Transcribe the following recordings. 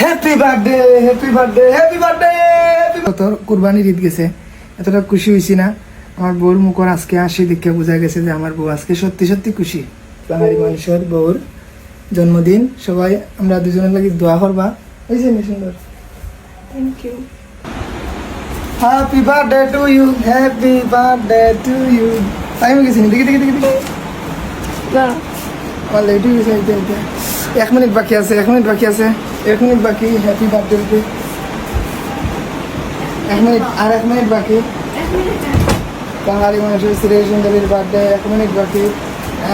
Happy birthday happy birthday happy birthday. কত কুরবানির ঈদ গেছে, এতটা খুশি হয়েছি না। আমার বউর মুখর আজকে হাসি দেখে বোঝা গেছে যে আমার বউ আজকে সত্যি সত্যি খুশি। বাঙালি মানুষের বউর জন্মদিন, সবাই আমরা দুজনের লাগি দোয়া করবা। হয়েছে না সুন্দর? Thank you. Happy birthday to you, happy birthday to you. Time গেছি দেখি দেখি দেখি দেখি আমার লেট হয়ে গেছে। 1 মিনিট বাকি আছে, 1 মিনিট বাকি আছে, 1 মিনিট বাকি। Happy birthday. 1 মিনিট আর 1 মিনিট বাকি। বাঙালি মানুষের শ্রী সুন্দরীর বার্থডে। 1 মিনিট বাকি,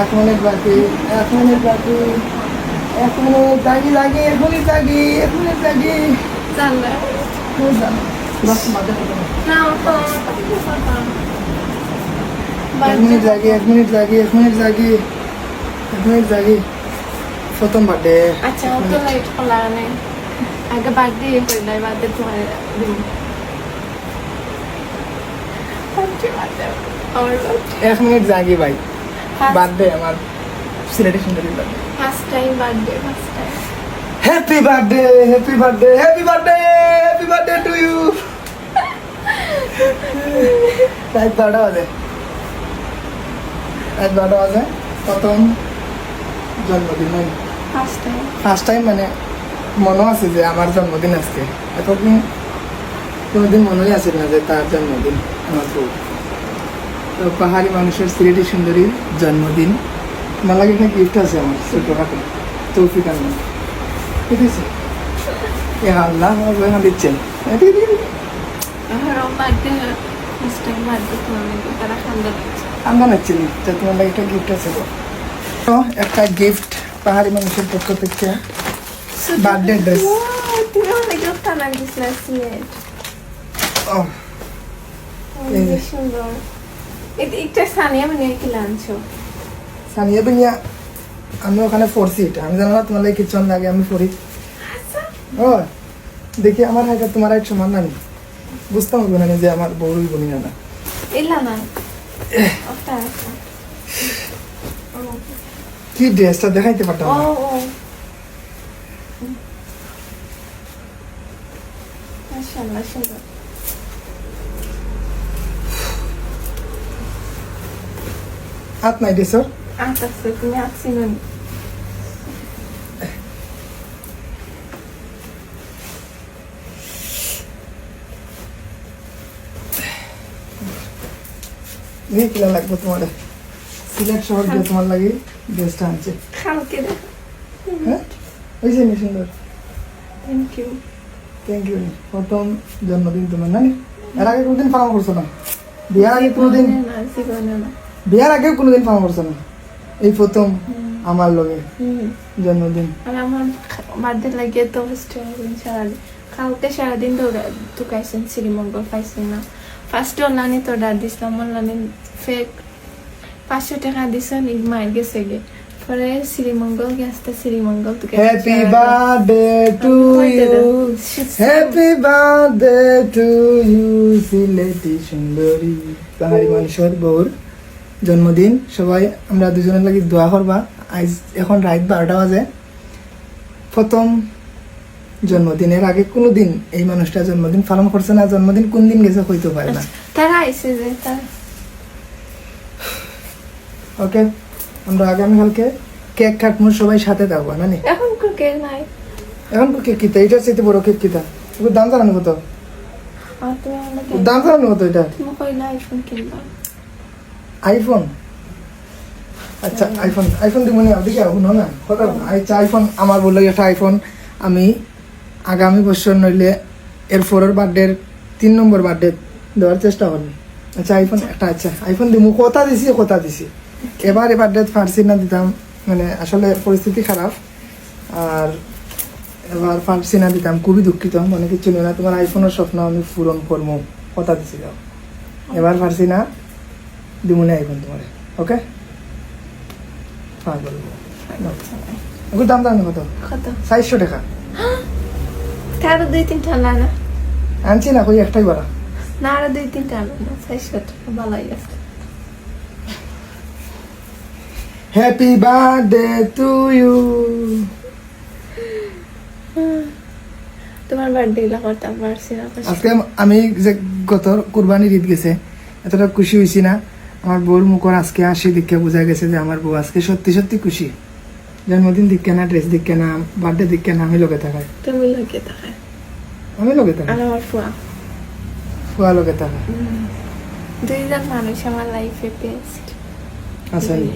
1 মিনিট বাকি, 1 মিনিট বাকি, 1 মিনিট লাগি লাগি, 1 মিনিট লাগি, 1 মিনিট লাগি। এক মিনিট লাগি, 1 মিনিট লাগি, 1 মিনিট লাগি, 1 মিনিট লাগি। প্রথম বার্থডে। আচ্ছা তো লাইট খোলা নেই, আগে বার্থডে করলাই, বার্থডে তোমার দিন। 1 মিনিট লাগি ভাই। বার্থডে আমার সিলেটি সুন্দরীর birthday. First time birthday, first time. Happy birthday happy birthday happy birthday happy birthday to you. রাত 12টা বাজে, রাত 12টা বাজে। প্রথম জন্মদিন মানে ফার্স্ট টাইম, ফার্স্ট টাইম, মানে মনে আছে যে আমার জন্মদিন আজকে। এতদিন কোনোদিন মনেই আছে না যে তার জন্মদিন আমার বউ। তো পাহাড়ি মানুষের সিলেটি সুন্দরীর জন্মদিন। আমার লাগে এখানে গিফট আছে আমার ছোটখাটো, তৌফিক আলম। ঠিক আছে, এ আল্লাহ আমার বই দিচ্ছেন। আমার বার্থডে ফার্স্ট টাইম বার্থডে তোমার তারা খান্দা দিচ্ছে। আমরা নাচ্ছি তো তোমার লাগে একটা গিফট আছে। তো একটা গিফট পাহাড়ি মানুষের পক্ষ থেকে, বার্থডে ড্রেস। তুমি অনেক গিফট আনা দিছিলে সিলেট। ও অনেক সুন্দর। একটা সানিয়া মানে কি লাঞ্চো সানিয়া বিনিয়া, আমি ওখানে পড়ছি। এটা আমি জানো না তোমার লাগে কিছু লাগে, আমি পড়ি। ও দেখি আমার হাইটা তোমার হাইট সমান না, বুঝতাম হবে না যে আমার বউরই বনি না। ইল্লা না কি ড্রেসটা দেখাইতে পারতাম ও না। ও মাশাআল্লাহ সুন্দর। হাত নাই ড্রেসর। আচ্ছা তুমি আসছিলেন নিয়ে কিলা লাগবে তোমার সিলেট শহর দিয়ে তোমার লাগে ড্রেসটা আনছে। কালকে দেখো। হ্যাঁ হয়েছে নি সুন্দর? Thank you. Thank you. প্রথম জন্মদিন তোমার না? এর আগে কোনোদিন পালন করছো না? বিয়ার আগে কোনোদিন, বিয়ার আগে কোনোদিন পালন করছো না? এই প্রথম আমার লগে জন্মদিন। আর আমার বার্থডে লাগিয়ে তো সারাদিন, কালকে সারাদিন ঢুকাইছেন শ্রীমঙ্গল পাইছেন না। ফার্স্টে অনলাইনে তো অর্ডার দিছিলাম, অনলাইনে ফেক 500 টাকা দিছেন, মাইল গেছে গে। পরে শ্রীমঙ্গল গেছে, শ্রীমঙ্গল তো happy birthday to you, happy birthday to you Sylheti সুন্দরী। পাহাড়ি মানুষের বউর জন্মদিন, সবাই আমরা দুজনের লাগি দোয়া করবা। আজ এখন রাত 12টা বাজে। প্রথম জন্মদিনের আগে কোনোদিন এই মানুষটা জন্মদিন পালন করছে না। জন্মদিন কোন দিন গেছে হইতে পারে না। তারা আইসে যে তারা। ওকে, আমরা আগামীকালকে কেক কাটবো, সবাই সাথে থাকবো না? এখন কেক নাই, এখন কেক কিতা? এটার চাইতে বড় কেক কিতা? ওর দাম জানানো কত? আর তুমি আমাকে ওর দাম জানানো কত? এটা তুমি কইলা আইফোন কিনবা। আইফোন? আচ্ছা আইফোন, আইফোন দিব না দেখি শুনো না কথা। আচ্ছা আইফোন আমার বললো একটা আইফোন আমি আগামী বছর নইলে এর 4 বার্থডে 3 নম্বর বার্থডে দেওয়ার চেষ্টা করবো। আচ্ছা আইফোন একটা, আচ্ছা আইফোন দিব, কথা দিছি। এবার বার্থডে পারছি না দিতাম, মানে আসলে পরিস্থিতি খারাপ। আর এবার পারছি না দিতাম, খুবই দুঃখিত, মনে কিছু না। তোমার আইফোনের স্বপ্ন আমি পূরণ করবো, কথা দিছি যাও। এবার পারছি না, দিব না আইফোন তোমার। ওকে বলবো দাম জানো কত? কত? 400 টাকা। আরো 2-3টা না আনছি না, কই একটাই বলা না, আরো 2-3টা না, 400 টাকা ভালোই আছে। Happy birthday to you. তোমার বার্থডে গুলা করতাম পারছি না আজকে আমি যে গত কুরবানির ঈদ গেছে এতটা খুশি হয়েছি না আমার বউর মুখর আজকে আসি দেখে বোঝা গেছে যে আমার বউ আজকে সত্যি সত্যি খুশি জন্মদিন দিকে না ড্রেস দিকে না বার্থডে দিকে না আমি লোকে থাকাই তুমি লোকে থাকে আমি লোকে থাকাই আর আমার ফুয়া ফুয়া লোকে থাকাই দুইজন মানুষ আমার লাইফে বেস্ট আসলে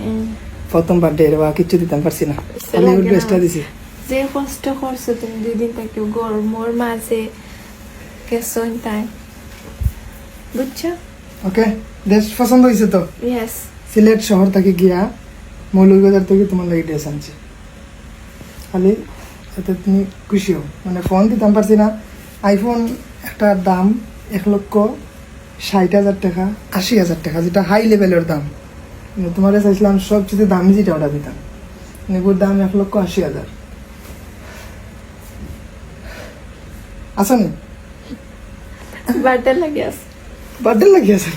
প্রথম বার্থডে বা কিচ্ছু দিতাম পারছি না হলিউড ড্রেসটা দিছি যে কষ্ট করছো তুমি 2 দিন থেকে গরমের মাঝে গেছো তাই বুঝছো ওকে ড্রেস পছন্দ হয়েছে তো ইয়েস সিলেট শহর থেকে গিয়া মৌলভীবাজার থেকে তোমার লাগে ড্রেস আনছি খালি এতে তুমি খুশি হও মানে ফোন দিতাম পারছি না আইফোন একটা দাম 1,60,000 টাকা 80,000 টাকা যেটা হাই লেভেলের দাম কিন্তু তোমার চাইছিলাম সবচেয়ে দামি যেটা ওটা দিতাম নেবুর দাম 1,80,000 আসনি বার্থডে লাগে আছে বার্থডে লাগিয়েছে